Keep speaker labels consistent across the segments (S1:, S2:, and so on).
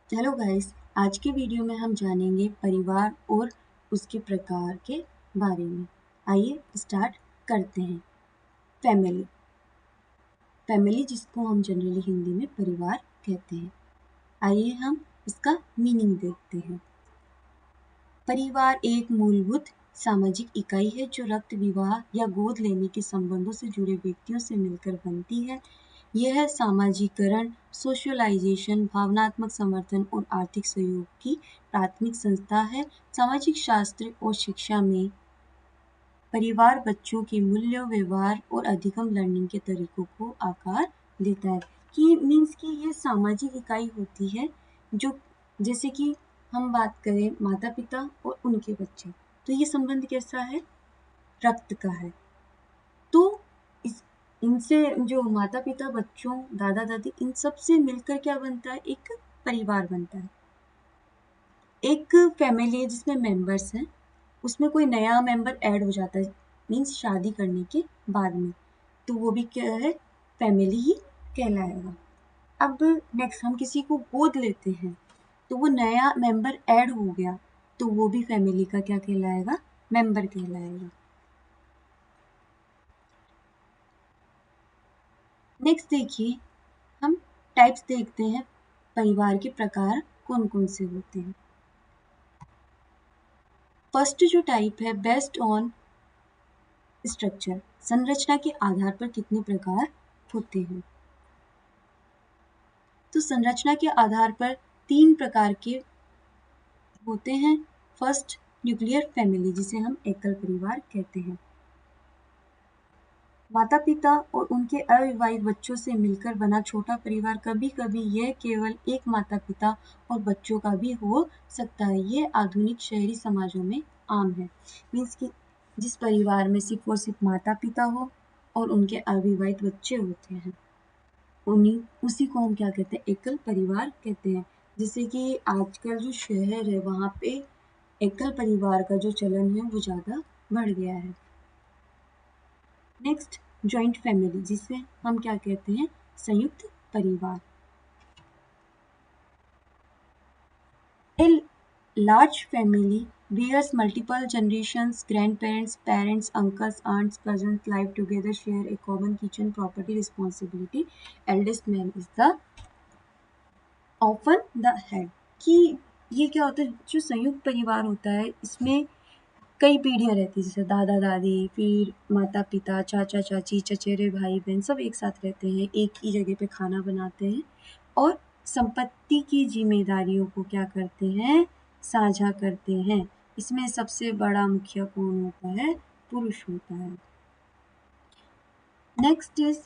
S1: Hello guys, आज के video में हम जानेंगे परिवार और उसके प्रकार के बारे में। आइए स्टार्ट करते हैं। फैमिली फैमिली जिसको हम जनरली हिंदी में परिवार कहते हैं। आइए हम इसका मीनिंग देखते हैं। परिवार एक मूलभूत सामाजिक इकाई है जो रक्त, विवाह या गोद लेने के संबंधों से जुड़े व्यक्तियों से मिलकर बनती है। यह सामाजिकरण, सोशलाइजेशन, भावनात्मक समर्थन और आर्थिक सहयोग की प्राथमिक संस्था है। सामाजिक शास्त्र और शिक्षा में परिवार बच्चों के मूल्यों, व्यवहार और अधिगम लर्निंग के तरीकों को आकार देता है। कि मीन्स कि ये सामाजिक इकाई होती है जो, जैसे कि हम बात करें माता पिता और उनके बच्चे, तो ये संबंध कैसा है? रक्त का है। तो इस इनसे जो माता पिता, बच्चों, दादा दादी, इन सब से मिलकर क्या बनता है? एक परिवार बनता है। एक फैमिली है जिसमें मेंबर्स हैं, उसमें कोई नया मेंबर ऐड हो जाता है, मीन्स शादी करने के बाद में, तो वो भी क्या है? फैमिली ही कहलाएगा। अब नेक्स्ट हम किसी को गोद लेते हैं तो वो नया मेंबर ऐड हो गया, तो वो भी फैमिली का क्या कहलाएगा? मेंबर कहलाएगा। नेक्स्ट देखिए, हम टाइप्स देखते हैं, परिवार के प्रकार कौन कौन से होते हैं। फर्स्ट जो टाइप है, बेस्ड ऑन स्ट्रक्चर, संरचना के आधार पर कितने प्रकार होते हैं। तो संरचना के आधार पर 3 प्रकार के होते हैं। फर्स्ट, न्यूक्लियर फैमिली, जिसे हम एकल परिवार कहते हैं। माता पिता और उनके अविवाहित बच्चों से मिलकर बना छोटा परिवार, कभी कभी यह केवल एक माता पिता और बच्चों का भी हो सकता है। ये आधुनिक शहरी समाजों में आम है। मीन्स कि जिस परिवार में सिर्फ और सिर्फ माता पिता हो और उनके अविवाहित बच्चे होते हैं, उन्हीं उसी को हम क्या कहते हैं? एकल परिवार कहते हैं। जैसे कि आजकल जो शहर है वहाँ पे एकल परिवार का जो चलन है वो ज़्यादा बढ़ गया है। नेक्स्ट, जॉइंट फैमिली, जिसे हम क्या कहते हैं? संयुक्त परिवार। A large family bears multiple generations, grandparents, parents, uncles, aunts, cousins live together, share a common kitchen, property, responsibility. Eldest man is the often the head। कि ये क्या होता है? जो संयुक्त परिवार होता है इसमें कई पीढ़ियाँ रहती हैं, जैसे दादा दादी, फिर माता पिता, चाचा चाची, चचेरे भाई बहन, सब एक साथ रहते हैं, एक ही जगह पे खाना बनाते हैं और संपत्ति की जिम्मेदारियों को क्या करते हैं? साझा करते हैं। इसमें सबसे बड़ा मुखिया कौन होता है? पुरुष होता है। नेक्स्ट इज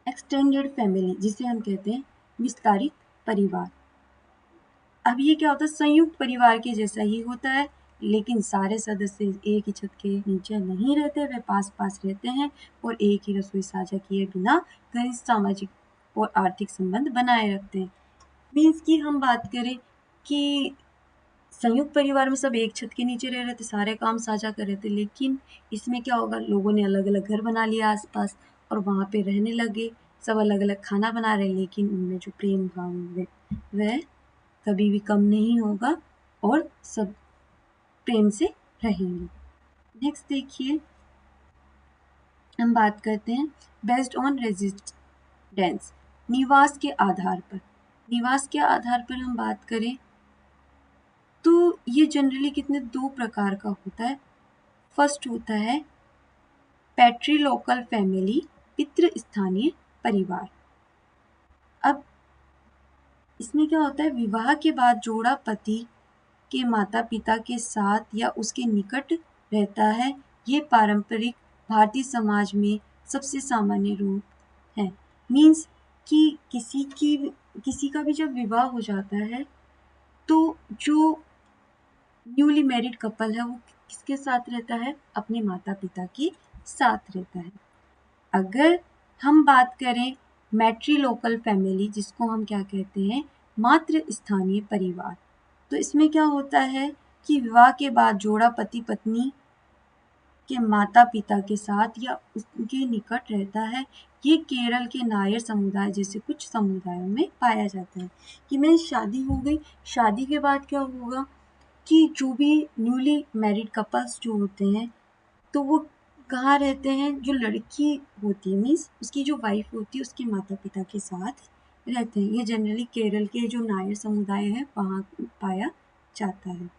S1: एक्सटेंडेड फैमिली, जिसे हम कहते हैं विस्तारित परिवार। अब ये क्या होता है? संयुक्त परिवार के जैसा ही होता है, लेकिन सारे सदस्य एक ही छत के नीचे नहीं रहते, वे पास पास रहते हैं और एक ही रसोई साझा किए बिना घनिष्ठ सामाजिक और आर्थिक संबंध बनाए रखते हैं। मीन्स कि हम बात करें कि संयुक्त परिवार में सब एक छत के नीचे रह रहे थे, सारे काम साझा कर रहे थे, लेकिन इसमें क्या होगा? लोगों ने अलग अलग घर बना लिया आसपास और वहाँ पे रहने लगे, सब अलग अलग खाना बना रहे, लेकिन उनमें जो प्रेम भाव है वह कभी भी कम नहीं होगा और सब प्रेम से रहेंगे। नेक्स्ट देखिए, हम बात करते हैं बेस्ड ऑन रेजिडेंस, निवास के आधार पर। निवास के आधार पर हम बात करें तो ये जनरली कितने 2 प्रकार का होता है। फर्स्ट होता है पैट्रिलोकल फैमिली, पितृ स्थानीय परिवार। अब इसमें क्या होता है? विवाह के बाद जोड़ा पति के माता पिता के साथ या उसके निकट रहता है। ये पारंपरिक भारतीय समाज में सबसे सामान्य रूप है। मीन्स कि किसी का भी जब विवाह हो जाता है तो जो न्यूली मैरिड कपल है वो किसके साथ रहता है? अपने माता पिता के साथ रहता है। अगर हम बात करें मैट्रिलोकल फैमिली, जिसको हम क्या कहते हैं? मातृ स्थानीय परिवार, तो इसमें क्या होता है कि विवाह के बाद जोड़ा पति पत्नी के माता पिता के साथ या उसके निकट रहता है। ये केरल के नायर समुदाय जैसे कुछ समुदायों में पाया जाता है। कि मैं शादी हो गई, शादी के बाद क्या होगा कि जो भी न्यूली मैरिड कपल्स जो होते हैं तो वो कहाँ रहते हैं, जो लड़की होती है मीन्स उसकी जो वाइफ होती है उसके माता पिता के साथ रहते हैं। ये जनरली केरल के जो नायर समुदाय है वहाँ पाया जाता है।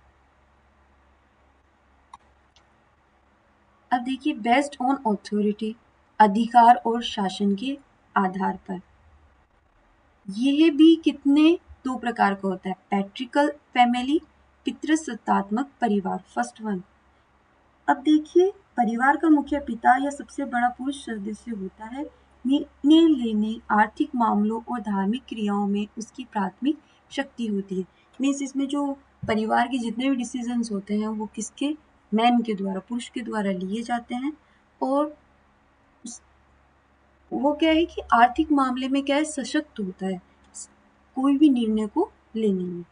S1: अब देखिए बेस्ड ऑन ऑथोरिटी, अधिकार और शासन के आधार पर। यह भी कितने दो प्रकार का होता है, पैट्रिकल फैमिली, पितृसत्तात्मक परिवार, फर्स्ट वन। अब देखिए परिवार का मुख्य पिता या सबसे बड़ा पुरुष सदस्य होता है। निर्णय लेने, आर्थिक मामलों और धार्मिक क्रियाओं में उसकी प्राथमिक शक्ति होती है। मीन्स इसमें जो परिवार के जितने भी डिसीजंस होते हैं वो किसके, मैन के द्वारा, पुरुष के द्वारा लिए जाते हैं। और वो क्या है कि आर्थिक मामले में क्या है, सशक्त होता है कोई भी निर्णय को लेने में।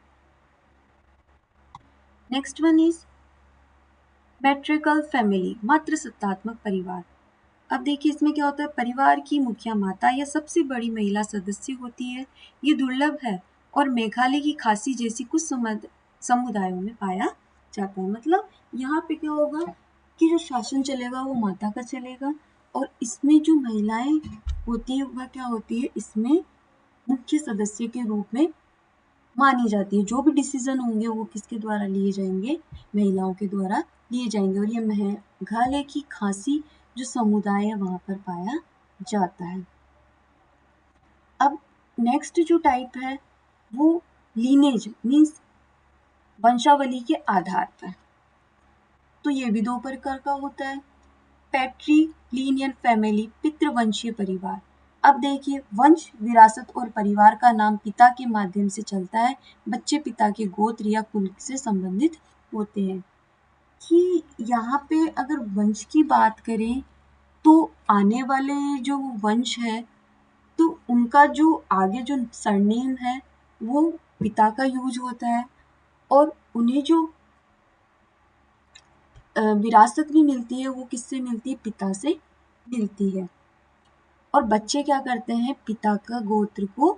S1: Next one is matriarchal family, मातृसत्तात्मक परिवार। अब देखिए इसमें क्या होता है, परिवार की मुखिया माता या सबसे बड़ी महिला सदस्य होती है। ये दुर्लभ है और मेघालय की खासी जैसी कुछ समुदायों में पाया जाता है। मतलब यहाँ पे क्या होगा कि जो शासन चलेगा वो माता का चलेगा, और इसमें जो महिलाएं होती है वह क्या होती है, इसमें मुख्य सदस्य के रूप में मानी जाती है। जो भी डिसीजन होंगे वो किसके द्वारा लिए जाएंगे, महिलाओं के द्वारा लिए जाएंगे। और ये मेघालय की खासी जो समुदाय है वहां पर पाया जाता है। अब नेक्स्ट जो टाइप है वो लीनेज मीन्स वंशावली के आधार पर। तो ये भी दो प्रकार का होता है, पैट्रीलिनियन फैमिली, पितृवंशीय परिवार। अब देखिए वंश, विरासत और परिवार का नाम पिता के माध्यम से चलता है। बच्चे पिता के गोत्र या कुल से संबंधित होते हैं। कि यहाँ पे अगर वंश की बात करें तो आने वाले जो वंश है तो उनका जो आगे जो सरनेम है वो पिता का यूज होता है, और उन्हें जो विरासत भी मिलती है वो किससे मिलती है, पिता से मिलती है। और बच्चे क्या करते हैं, पिता का गोत्र को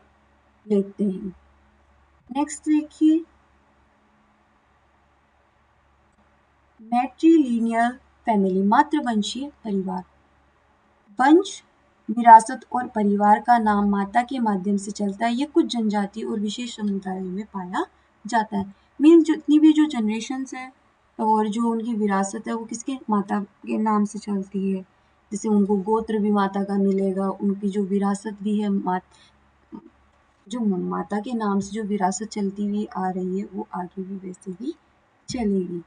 S1: लेते हैं। नेक्स्ट देखिए मैट्रिलिनियल फैमिली, मातृवंशीय परिवार। वंश, विरासत और परिवार का नाम माता के माध्यम से चलता है। ये कुछ जनजाति और विशेष समुदायों में पाया जाता है। मीन्स जितनी भी जो जनरेशन्स है और जो उनकी विरासत है वो किसके, माता के नाम से चलती है। जैसे उनको गोत्र भी माता का मिलेगा, उनकी जो विरासत भी है जो माता के नाम से जो विरासत चलती हुई आ रही है वो आगे भी वैसे ही चलेगी।